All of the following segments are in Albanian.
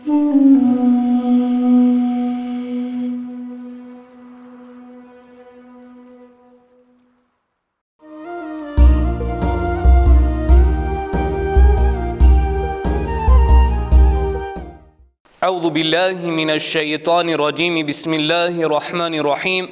أعوذ بالله من الشيطان الرجيم بسم الله الرحمن الرحيم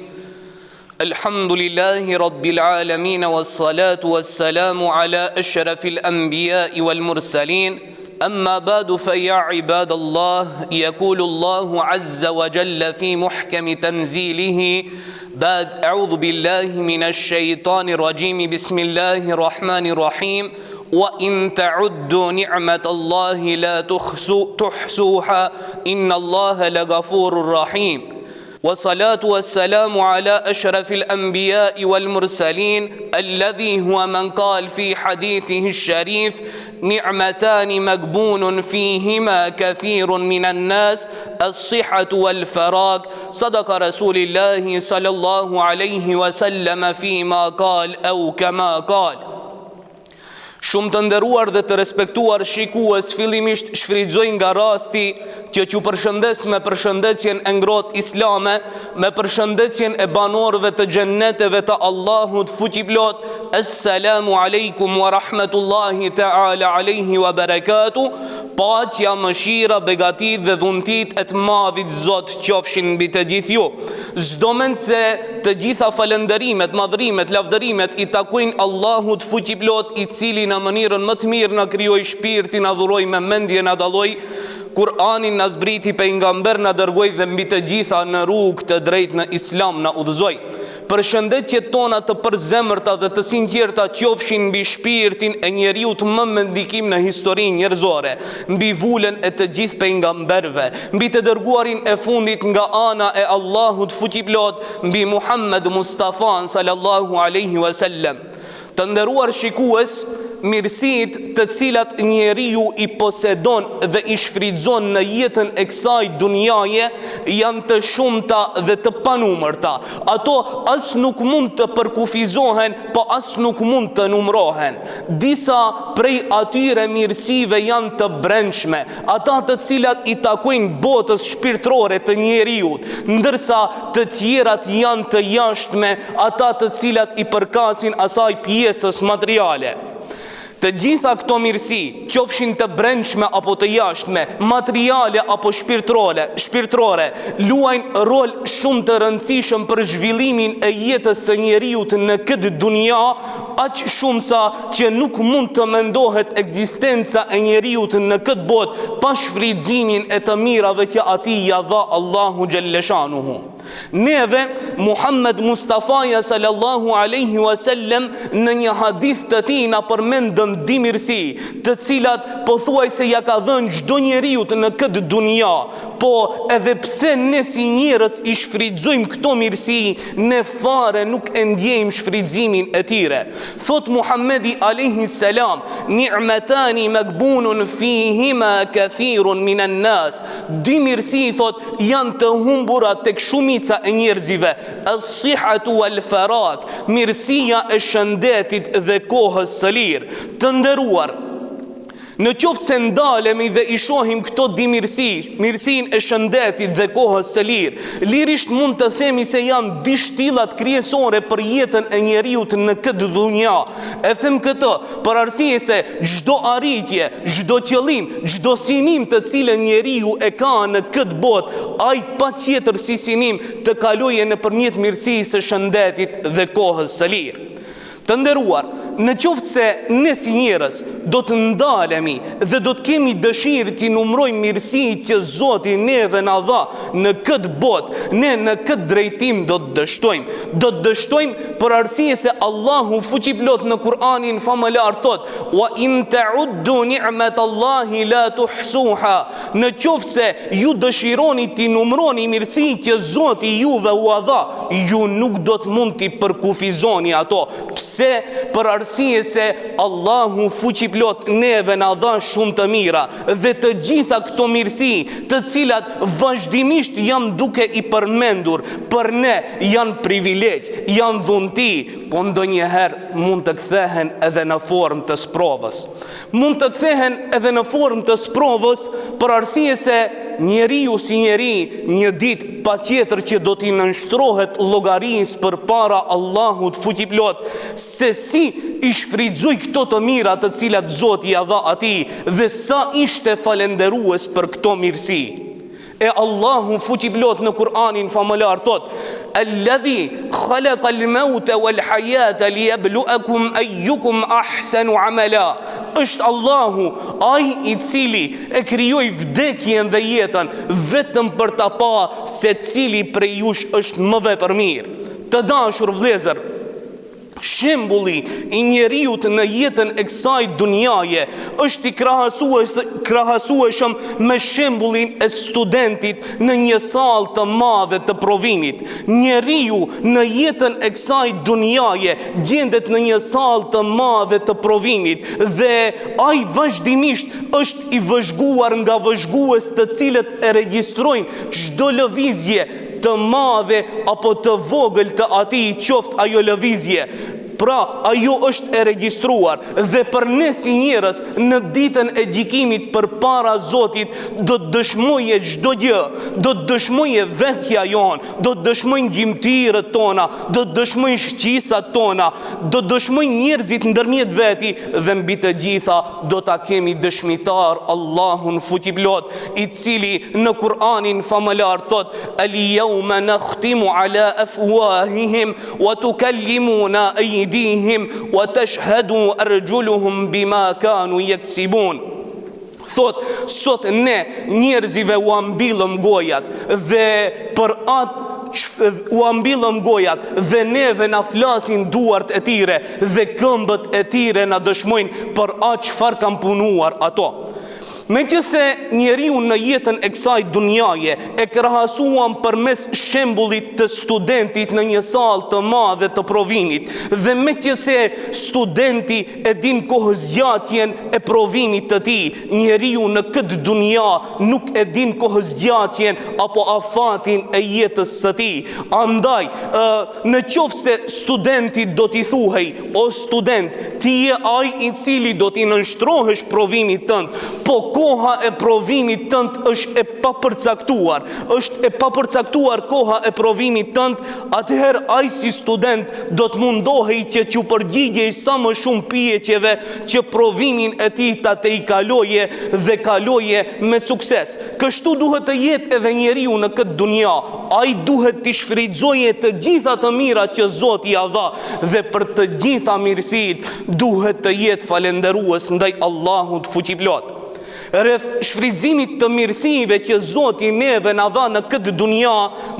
الحمد لله رب العالمين والصلاة والسلام على أشرف الأنبياء والمرسلين أما بعد فيا عباد الله يقول الله عز وجل في محكم تنزيله بعد أعوذ بالله من الشيطان الرجيم بسم الله الرحمن الرحيم وَإِن تَعُدُّوا نِعْمَةَ اللَّهِ لَا تُحْصُوهَا إِنَّ اللَّهَ لَغَفُورٌ رَحِيمٌ والصلاة والسلام على أشرف الأنبياء والمرسلين الذي هو من قال في حديثه الشريف نعمتان مغبون فيهما كثير من الناس الصحة والفراغ صدق رسول الله صلى الله عليه وسلم فيما قال أو كما قال. Shumë të nderuar dhe të respektuar shikues, fillimisht shfrytëzoj nga rasti që ju përshëndes me përshëndetjen e ngrohtë islame, me përshëndetjen e banorëve të xhenneteve të Allahut fuqiplot. Assalamu alaikum wa rahmatullahi ta'ala alaihi wa barakatuh. Paqja, mëshira, begatit dhe dhuntit e të madhit Zot qofshin mbi të gjithë ju. Çdo mend se të gjitha falënderimet, madhrimet, lavdërimet i takojnë Allahut fuqiplot, i cili në mënyrën më të mirë na krijoi shpirtin, na dhuroi me mendje, na dalloi Kur'anin, na zbriti pejgamber, na dërgoi dhe mbi të gjitha në rrugë të drejtë në Islam na udhëzoi. Përshëndetjet tona të përzemërta dhe të sinqerta qofshin mbi shpirtin e njeriut më me ndikim në historinë njerëzore, mbi vulën e të gjithë pejgamberëve, mbi të dërguarin e fundit nga ana e Allahut fuqiplot, mbi Muhammed Mustafa sallallahu alaihi wasallam. Të nderuar shikues, mirësitë të cilat njeriu i posedon dhe i shfrytëzon në jetën e kësaj dunjaje janë të shumta dhe të panumërta. Ato as nuk mund të përkufizohen, po as nuk mund të numërohen. Disa prej atyre mirësive janë të brendshme, ata të cilat i takojnë botës shpirtërore të njeriut, ndërsa të tjerat janë të jashtme, ata të cilat i përkasin asaj pjesës materiale. Të gjitha këto mirësi, qofshin të brendshme apo të jashtme, materiale apo shpirtërore, luajnë rol shumë të rëndësishëm për zhvillimin e jetës së njeriut në këtë dunja, aq shumë sa që nuk mund të mendohet ekzistenca e njeriut në këtë botë pa shfrytëzimin e të mirave që atij ja dha Allahu xhalleshanuhu. Neve, Muhammed Mustafa sallallahu alaihi wasallam në një hadith të tij na përmendën di mirësi, të cilat pothuajse ja ka dhënë çdo njeriu në këtë dunja, po edhe pse ne si njerëz i shfrytëzojmë këto mirësi, ne fare nuk e ndjejmë shfrytëzimin e tyre. Thot Muhamedi alaihi salam, ni'matani maghbunun fihima kathirun minan nas. Di mirësi thot janë të humbura tek shumica e njerëzive, as-sihhatu wal-farag, mirësia e shëndetit dhe kohës së lirë. Të nderuar, në qoftë se ndalemi dhe i shohim këto di mirësinë e shëndetit dhe kohës së lirë, lirisht mund të themi se janë dy shtyllat kryesore për jetën e njeriut në këtë dunja. E them këtë për arsye se çdo arritje, çdo qëllim, çdo sinim të cilën njeriu e ka në këtë botë, ai patjetër si sinim të kalojë nëpërmjet mirësisë së shëndetit dhe kohës së lirë. Të nderuar, në qoftë se ne si njerëz do të ndalemi dhe do të kemi dëshirë të numërojmë mirësitë që Zoti neve na dha në këtë botë, ne në këtë drejtim do të dështojmë. Do të dështojmë për arsye se Allahu fuqiplot në Kur'anin famëlar thot: "Wa in ta'uddu ni'matallahi la tuhsuha." Në qoftë se ju dëshironi të numëroni mirësitë që Zoti juve u dha, ju nuk do të mund t'i përkufizoni ato. Pse? Për arsye se Allahu fuqiplot neve na dha shumë të mira dhe të gjitha këto mirësi, të cilat vazhdimisht janë duke i përmendur, për ne janë privilegj, janë dhunti mundti, po ndonjëherë mund të kthehen edhe në formë të sprovës. Mund të kthehen edhe në formë të sprovës për arsye se njeriu si njeri një ditë patjetër që do t'i nënshtrohet llogarisë përpara Allahut fuqiplot se si i shfrytëzoi këto të mira të cilat Zoti ia dha atij dhe sa ishte falendërues për këto mirësi. E Allahu fuqiplot në Kur'anin famëlar thot: "Alladhi khalaqa al-mauta wal-hayata liyabluwakum ayyukum ahsanu amala." Është Allahu ai i cili e krijoi vdekjen dhe jetën vetëm për ta pa se cili prej jush është më vepërmirë. Të dashur vëllezër, shembulli i njeriut në jetën e kësaj dunjaje është i krahasueshëm me shembullin e studentit në një sallë të madhe të provimit. Njeriu në jetën e kësaj dunjaje gjendet në një sallë të madhe të provimit dhe ai vazhdimisht është i vëzhguar nga vëzhgues të cilët e regjistrojnë çdo lëvizje të madhe apo të vogël të atij, qoftë ajo lëvizje. Pra, ajo është e regjistruar dhe për ne si njerëz në ditën e gjykimit përpara Zotit do të dëshmojë çdo gjë, do të dëshmojë vetja jon, do të dëshmojnë gjymtyrët tona, do të dëshmojnë shqisat tona, do të dëshmojnë njerëzit ndërmjet veti dhe mbi të gjitha do ta kemi dëshmitar Allahun fuqiplot, i cili në Kur'anin famëlar thot: "Al-yawma nakhtimu ala afwahihim wa tukallimuna aydihim wa tashhadu arjuluhum bima kanu yaksibun." Thot, sot ne njerëzive u ambillëm gojat dhe për atë u ambillëm gojat dhe neve na flasin duart e tyre dhe këmbët e tyre na dëshmojnë për atë çfarë kanë punuar ato. Meqense njeriu në jetën e kësaj dunjaje e krahasuam përmes shembullit të studentit në një sallë të madhe të provimit, dhe meqense studenti e din kohëzgjatjen e provimit të tij, njeriu në këtë dunja nuk e din kohëzgjatjen apo afatin e jetës së tij. Andaj, në qoftë se studenti do t'i thuhej: "O student, ti je ai i cili do t'i nënshtrohesh provimit tënd", po koha e provimit tënd është e papërcaktuar, është e papërcaktuar koha e provimit tënd, atëherë ai si student do të mundohej që t'ju përgjigjej sa më shumë pyetjeve që provimin e tij ta i kaloje dhe kaloje me sukses. Kështu duhet të jetë edhe njeriu në këtë dunja. Ai duhet të shfrytëzojë të gjitha të mirat që Zoti ia dha dhe për të gjitha mirësitë duhet të jetë falendërues ndaj Allahut fuqiplot. Rreth shfrytëzimit të mirësive që Zoti neve na dha në këtë dunja,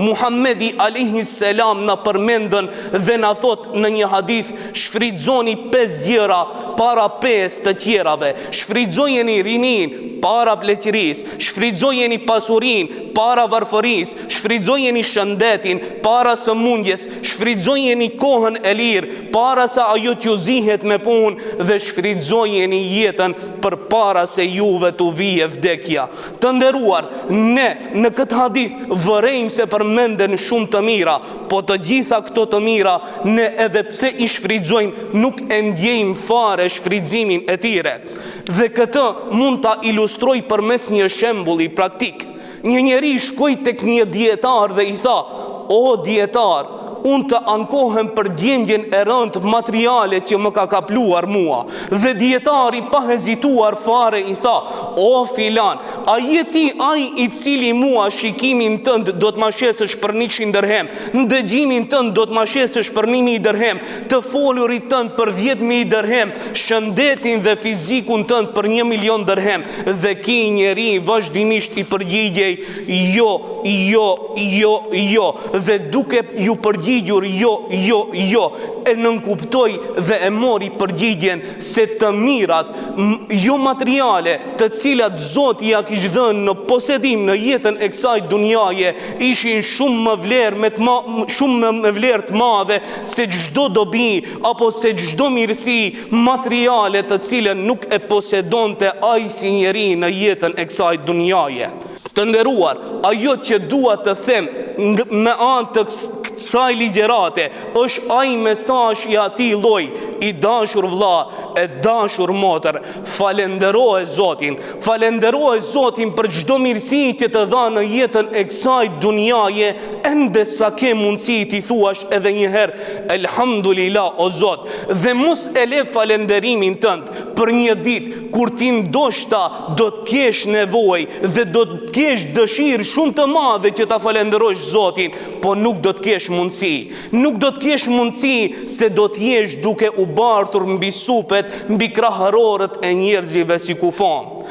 Muhamedi alayhi salam na përmendën dhe na thot në një hadith: shfrytëzoni 5 gjëra para 5 të tjerave. Shfrytëzojeni rinin para pleqërisë, shfrytëzojeni pasurinë para varfërisë, shfrytëzojeni shëndetin para sëmundjes, shfrytëzojeni kohën e lirë para sa ajo t'ju zihet me punë dhe shfrytëzojeni jetën përpara se juve t'u vije vdekja. Të nderuar, ne në këtë hadith vërejmë se përmenden shumë të mira, po të gjitha këto të mira ne edhe pse i shfrytëzojmë nuk e ndjejmë fare shfrytëzimin e tyre. Dhe këtë mund ta ilustroj përmes një shembulli praktik. Një njeri shkoi tek një dietar dhe i tha: "O dietar, unë të ankohem për gjendjen e rëndë materiale që më ka kapluar mua." Dhe dietari pa hezituar fare i tha: "O filan, a je ti ai i cili mua shikimin tënd do të ma shesësh për 100 dirhem, ndëgjimin tënd do të ma shesësh për 1000 dirhem, të folurit tënd për 10.000 dirhem, shëndetin dhe fizikun tënd për 1.000.000 dirhem?" Dhe ki njeri vazhdimisht i përgjigjej: "Jo, jo, jo, jo." Dhe duke ju përgjigjur jo, e nënkuptoj dhe e mori përgjigjen se të mirat jo materiale të cilat Zoti ja kishte dhënë në posedim në jetën e kësaj dunjaje ishin shumë më vlerë të madhe se çdo dobi apo se çdo mirësi materiale të cilën nuk e posedonte ai si njeri në jetën e kësaj dunjaje. Të nderuar, ajo që dua të them me anë të saj ligjerate është ai mesazh i atij lloj, i dashur vëlla, e dashur motër, falenderoj Zotin për çdo mirësi që të dha në jetën e kësaj dunjaje, ende sa ke mundësi ti thuash edhe një herë elhamdulillah o Zot, dhe mos e le falenderimin tënd për një ditë kur ti ndoshta do të kesh nevojë dhe do të kesh dëshirë shumë të madhe që ta falenderosh Zotin, po nuk do të kesh mundësi. Nuk do të kesh mundësi se do të jesh duke u bartur mbi supet, mbi krahërorët e njerëzive si kufon.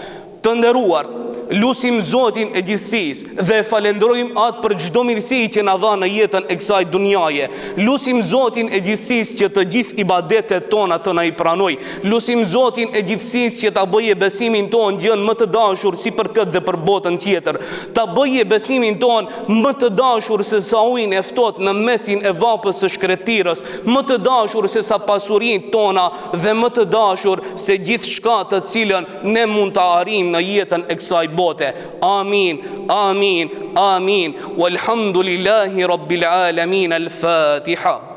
Të nderuar, lusim Zotin e gjithësisë dhe falenderojmë atë për çdo mirësi që na dha në jetën e kësaj dunjaje. Lusim Zotin e gjithësisë që të gjithë ibadetet tona të na i pranoj. Lusim Zotin e gjithësisë që ta bëjë besimin ton gjën më të dashur si për këtë dhe për botën tjetër. Ta bëjë besimin ton më të dashur se sa ujin e ftohtë në mesin e vapës së shkretirës, më të dashur se sa pasurinë tona dhe më të dashur se gjithçka të cilën ne mund ta arrijmë në jetën e kësaj bote. Amin, amin, amin. Walhamdulillahi rabbil alamin. Al-Fatiha.